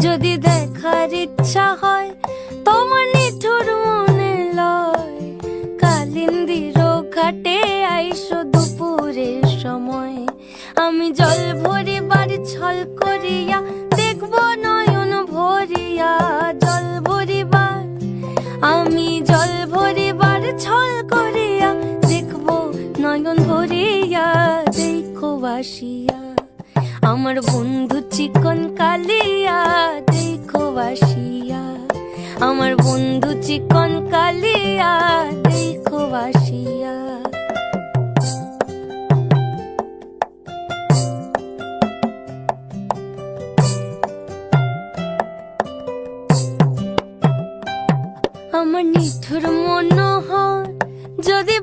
যদি দেখার ইচ্ছা হয় তোমার নিঠুর মনে লয়, কালিন্দির ঘাটে আইসো দুপুরের সময়। আমি জল ভরিবার ছল করিয়া দেখব নয়ন ভরিয়া, জল ভরিবার আমি জল ভরিবার ছল করিয়া দেখব নয়ন ভরিয়া। দেখো বাসিয়া আমার বন্ধু চিকন কালিয়া, দেখো বাসিয়া আমার বন্ধু চিকন কালিয়া, দেখো বাসিয়া। আমার নিঠুর মনোহর যদি